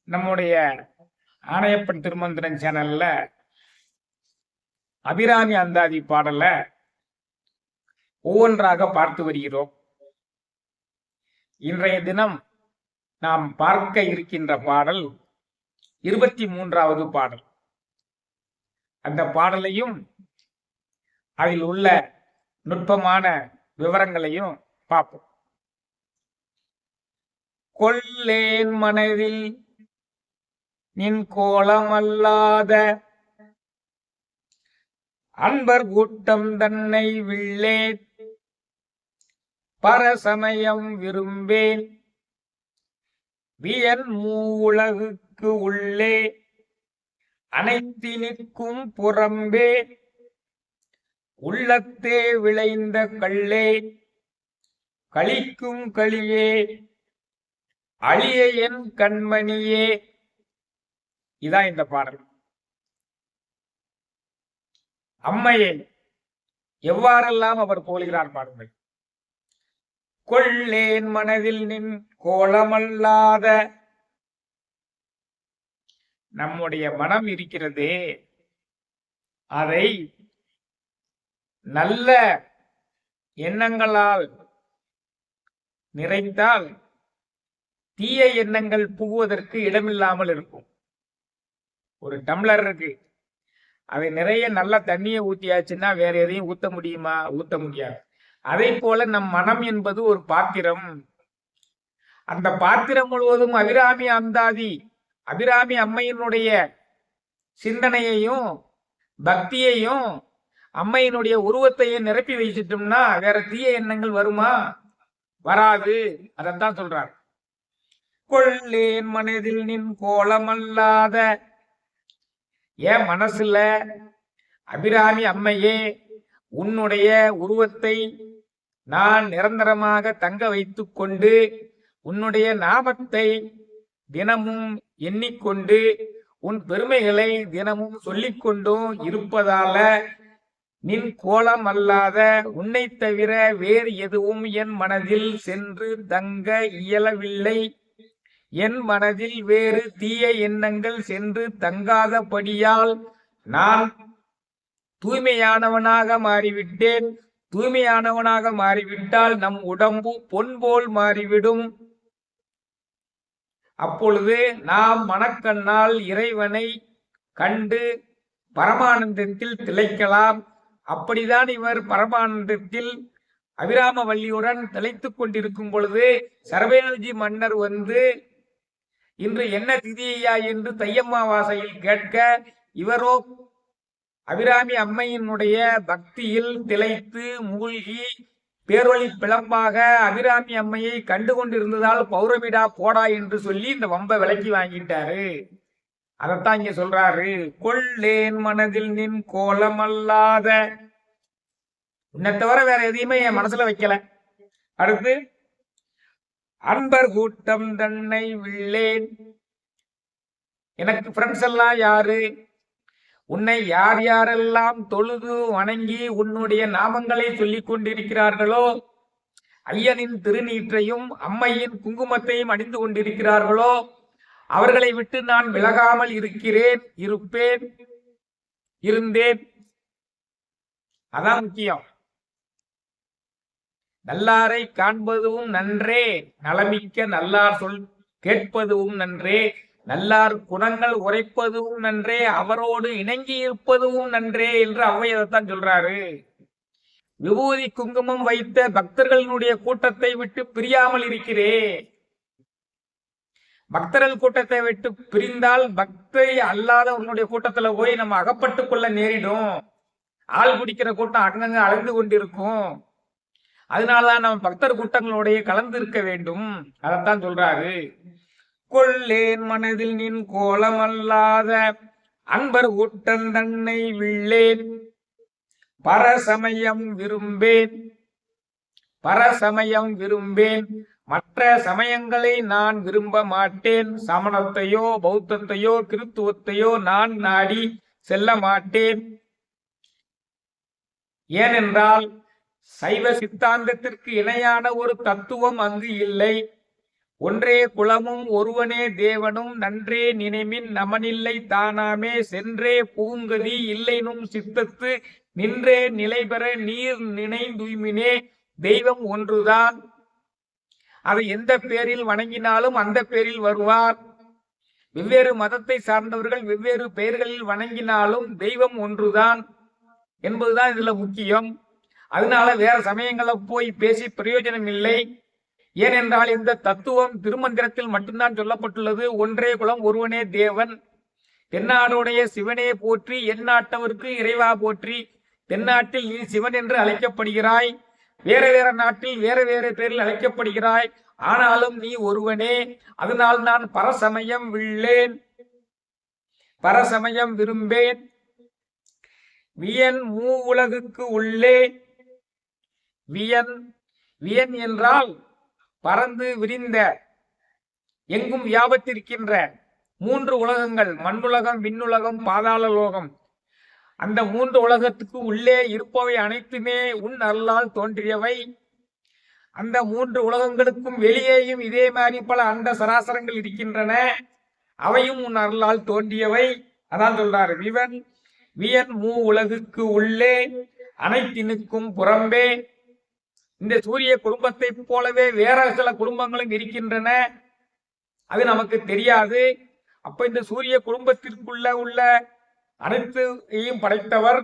நம்முடைய ஆணையப்பன் திருமந்திரன் சேனல்ல அபிராமி அந்தாதி பாடல ஒவ்வொன்றாக பார்த்து வருகிறோம். இன்றைய தினம் நாம் பார்க்க இருக்கின்ற பாடல் 23வது பாடல். அந்த பாடலையும் அதில் உள்ள நுட்பமான விவரங்களையும் பார்ப்போம். கொல்லேன் மனதில் நின் கோலமல்லாத அன்பர் கூட்டம் தன்னை வில்லேன் பரசமயம் விரும்பேன் வியன் மூவுலகுக்கு உள்ளே அனைத்து நிற்கும் புறம்பே உள்ளத்தே விளைந்த கள்ளே களிக்கும் களியே அழிய என் கண்மணியே. இதான் இந்த பாடல். அம்மையை எவ்வாறெல்லாம் அவர் போலுகிறார் பாருங்கள். கொள்ளேன் மனதில் நின் கோலமல்லாத, நம்முடைய மனம் இருக்கிறதே அதை நல்ல எண்ணங்களால் நிறைந்தால் தீய எண்ணங்கள் புகுவதற்கு இடமில்லாமல் இருக்கும். ஒரு டம்ளர் இருக்கு, அதை நிறைய நல்ல தண்ணியை ஊத்தியாச்சுன்னா வேற எதையும் ஊத்த முடியுமா? ஊத்த முடியாது. அதை போல நம் மனம் என்பது ஒரு பாத்திரம். அந்த பாத்திரம் முழுவதும் அபிராமி அந்தாதி, அபிராமி அம்மையினுடைய சிந்தனையையும் பக்தியையும் அம்மையினுடைய உருவத்தையும் நிரப்பி வச்சிட்டோம்னா வேற தீய எண்ணங்கள் வருமா? வராது. அதைத்தான் சொல்றார். கொள்ளேன் மனதில் நின் கோலமல்லாத, என் மனசுல அபிராமி அம்மையே உன்னுடைய உருவத்தை நான் நிரந்தரமாக தங்க வைத்துக் கொண்டு உன்னுடைய நாமத்தை தினமும் எண்ணிக்கொண்டு உன் பெருமைகளை தினமும் சொல்லிக்கொண்டும் இருப்பதால நின் கோலம் அல்லாத உன்னை தவிர வேறு எதுவும் என் மனதில் சென்று தங்க இயலவில்லை. என் மனதில் வேறு தீய எண்ணங்கள் சென்று தங்காதபடியால் நான் தூய்மையானவனாக மாறிவிட்டேன். தூய்மையானவனாக மாறிவிட்டால் நம் உடம்பு பொன் போல் மாறிவிடும். அப்பொழுது நாம் மனக்கண்ணால் இறைவனை கண்டு பரமானந்தத்தில் திளைக்கலாம். அப்படிதான் இவர் பரமானந்தத்தில் அபிராம வள்ளியுடன் திளைத்துக் கொண்டிருக்கும் பொழுது சரபேல்ஜி மன்னர் வந்து இன்று என்ன திதியா என்று தையம்மாவாசையில் கேட்க, இவரோ அபிராமி அம்மையினுடைய பக்தியில் திளைத்து மூழ்கி பேரொளி பிளம்பாக அபிராமி அம்மையை கண்டு கொண்டிருந்ததால் பௌரமிடா போடா என்று சொல்லி இந்த வம்ப விலக்கி வாங்கிட்டாரு. அதைத்தான் இங்க சொல்றாரு. கொள்ளேன் மனதில் நின் கோலமல்லாத, உன்னை தவிர வேற எதையுமே என் மனசுல வைக்கல. அடுத்து அன்பர் கூட்டம் தன்னை வில்லேன், எனக்கு ஃப்ரெண்ட்ஸ் எல்லாம் யாரு? உன்னை யார் யாரெல்லாம் தொழுது வணங்கி உன்னுடைய நாமங்களை சொல்லிக் கொண்டிருக்கிறார்களோ, ஐயனின் திருநீற்றையும் அம்மையின் குங்குமத்தையும் அணிந்து கொண்டிருக்கிறார்களோ அவர்களை விட்டு நான் விலகாமல் இருக்கிறேன், இருப்பேன், இருந்தேன். அதான் முக்கியம். நல்லாரை காண்பதும் நன்றே, நலமிக்க நல்லார் சொல் கேட்பதும் நன்றே, நல்லார் குணங்கள் உரைப்பதும் நன்றே, அவரோடு இணங்கி இருப்பதும் நன்றே என்று ஔவையத்தான் சொல்றாரு. விபூதி குங்குமம் வைத்த பக்தர்களுடைய கூட்டத்தை விட்டு பிரியாமல் இருக்கிறேன். பக்தர்கள் கூட்டத்தை விட்டு பிரிந்தால் பக்தை அல்லாத உன்னுடைய கூட்டத்துல போய் நம்ம அகப்பட்டுக் கொள்ள நேரிடும். ஆள் குடிக்கிற கூட்டம் அங்கங்க அலைந்து கொண்டிருக்கும். அதனாலதான் நம்ம பக்தர் கூட்டங்களுடைய கலந்து இருக்க வேண்டும். அதைத்தான் சொல்றாரு. கொள்ளேன் மனதில் நின் கோலமல்லாத அன்பர் கூட்டம் தன்னை வில்லேன் பரசமயம் விரும்பேன். பரசமயம் விரும்பேன், மற்ற சமயங்களை நான் விரும்ப மாட்டேன். சமணத்தையோ பௌத்தத்தையோ கிறித்துவத்தையோ நான் நாடி செல்ல மாட்டேன். ஏனென்றால் சைவ சித்தாந்தத்திற்கு இணையான ஒரு தத்துவம் அங்கு இல்லை. ஒன்றே குலமும் ஒருவனே தேவனும் நன்றே நினைமின் நமனில்லை தானாமே சென்றே பூங்கதி இல்லைனும் சித்தத்து நின்றே நிலை பெற நீர் நினைந்துய்மினே தெய்வம் ஒன்றுதான். அதை எந்த பேரில் வணங்கினாலும் அந்த பேரில் வருவார். வெவ்வேறு மதத்தை சார்ந்தவர்கள் வெவ்வேறு பெயர்களில் வணங்கினாலும் தெய்வம் ஒன்றுதான் என்பதுதான் இதுல முக்கியம். அதனால வேற சமயங்களை போய் பேசி பிரயோஜனம் இல்லை. ஏனென்றால் இந்த தத்துவம் திருமந்திரத்தில் மட்டும்தான் சொல்லப்பட்டுள்ளது. ஒன்றே குலம் ஒருவனே தேவன். தென்னாடுடைய சிவனே போற்றி, எந்நாட்டவருக்கு இறைவா போற்றி. தென்னாட்டில் நீ சிவன் என்று அழைக்கப்படுகிறாய், வேற வேற நாட்டில் வேற வேற பேரில் அழைக்கப்படுகிறாய். ஆனாலும் நீ ஒருவனே. அதனால் நான் பரசமயம் வில்லேன், பரசமயம் விரும்பேன். வியன் மூ உலகுக்கு உள்ளே. வியன் வியன் என்றால் பறந்து விரிந்த எங்கும் வியாபத்திருக்கின்ற 3 உலகங்கள், மண்ணுலகம், விண்ணுலகம், பாதாள லோகம். அந்த 3 உலகத்துக்கு உள்ளே இருப்பவை அனைத்துமே உன் அருளால் தோன்றியவை. அந்த 3 உலகங்களுக்கும் வெளியேயும் இதே மாதிரி பல அண்ட சராசரங்கள் இருக்கின்றன. அவையும் உன் அருளால் தோன்றியவை. அதான் சொல்றாரு, வியன் மூ உலகுக்கு உள்ளே அனைத்தினுக்கும் புறம்பே. இந்த சூரிய குடும்பத்தை போலவே வேற சில குடும்பங்களும் இருக்கின்றன, அது நமக்கு தெரியாது. அப்ப இந்த சூரிய குடும்பத்திற்குள்ள உள்ள அனைத்தையும் படைத்தவர்,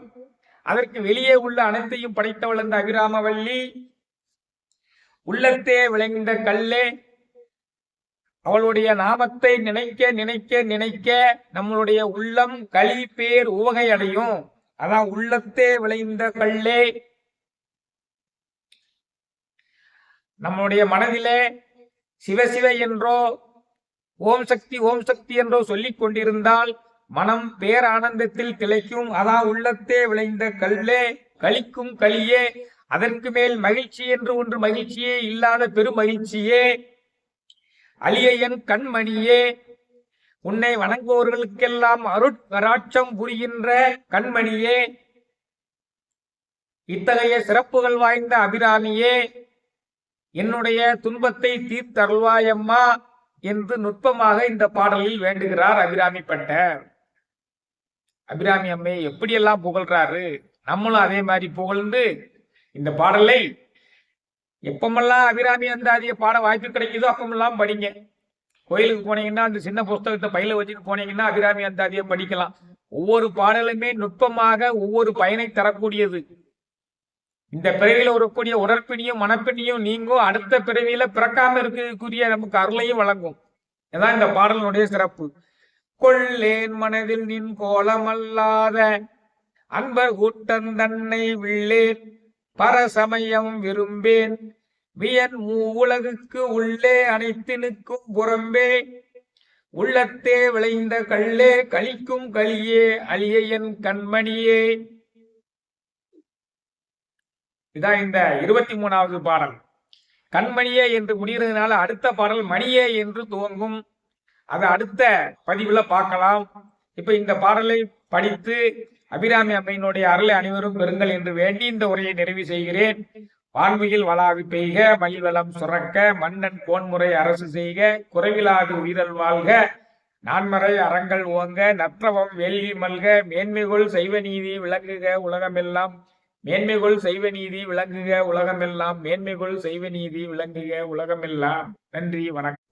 அதற்கு வெளியே உள்ள அனைத்தையும் படைத்தவள் அந்த அபிராமவல்லி. உள்ளத்தே விளைந்த கல்லே. அவளுடைய நாமத்தை நினைக்க நினைக்க நினைக்க நம்மளுடைய உள்ளம் களி பேர் உவகை அடையும். அதான் உள்ளத்தே விளைந்த கல்லே. நம்முடைய மனதிலே சிவசிவ என்றோ ஓம் சக்தி என்றோ சொல்லிக் கொண்டிருந்தால் மனம் பேரானந்தத்தில் திளைக்கும். அதான் உள்ளத்தே விளைந்த கல்லே, களிக்கும் களியே. அதற்கு மேல் மகிழ்ச்சி என்று ஒன்று மகிழ்ச்சியே இல்லாத பெரும் மகிழ்ச்சியே. அலியன் கண்மணியே, உன்னை வணங்குபவர்களுக்கெல்லாம் அருட்கராட்சம் புரிகின்ற கண்மணியே. இத்தகைய சிறப்புகள் வாய்ந்த அபிராமியே, என்னுடைய துன்பத்தை தீர்த்தருள்வாயம்மா என்று நுட்பமாக இந்த பாடலில் வேண்டுகிறார் அபிராமி பட்டர். அபிராமி அம்மையை எப்படியெல்லாம் புகழ்றாரு, நம்மளும் அதே மாதிரி புகழ்ந்து இந்த பாடலை எப்பமெல்லாம் அபிராமி அந்தாதிய பாட வாய்ப்பு கிடைக்குதோ அப்பமெல்லாம் படிங்க. கோயிலுக்கு போனீங்கன்னா அந்த சின்ன புஸ்தகத்தை பையில வச்சுட்டு போனீங்கன்னா அபிராமி அந்தாதியை படிக்கலாம். ஒவ்வொரு பாடலுமே நுட்பமாக ஒவ்வொரு பயனை தரக்கூடியது. இந்த பிறவியில வரக்கூடிய உடற்பிணியும் மனப்பிணியும் நீங்கும், அடுத்த பிறவியில பிறக்காம இருக்கக்கூடிய நமக்கு அருளையும் வழங்கும். இதான் இந்த பாடலினுடைய சிறப்பு. கொள்ளேன் மனதில் நின் கோலமல்லாத அன்பர் கூட்டம் தன்னை வில்லேன், பரசமயம் விரும்பேன். வியன் மூ உலகுக்கு உள்ளே அனைத்தினுக்கும் புறம்பே. உள்ளத்தே விளைந்த கல்லே, களிக்கும் களியே, அலியன் கண்மணியே. இதான் இந்த 23வது பாடல். கண்மணியே என்று முடிகிறதுனால அடுத்த பாடல் மணியே என்று துவங்கும். அதை அடுத்த பதிவுல பார்க்கலாம். இப்ப இந்த பாடலை படித்து அபிராமி அம்மையினுடைய அருளை அனைவரும் பெறுங்கள் என்று வேண்டி இந்த உரையை நிறைவு செய்கிறேன். வான்மையில் வளாவி பெய்க, மயில்வளம் சுரக்க, மன்னன் கோன்முறை அரசு செய்க, குறைவிலாது உயிரல் வாழ்க, நான்மறை அறங்கள் ஓங்க, நற்றவம் வேள்வி மல்க, மேன்மைகொள் செய்வ நீதி விளங்குக உலகமெல்லாம், மேன்மைகொள் செய்வ நீதி விளங்குக உலகமெல்லாம், மேன்மைகொள் செய்வ நீதி விளங்குக உலகமெல்லாம். நன்றி, வணக்கம்.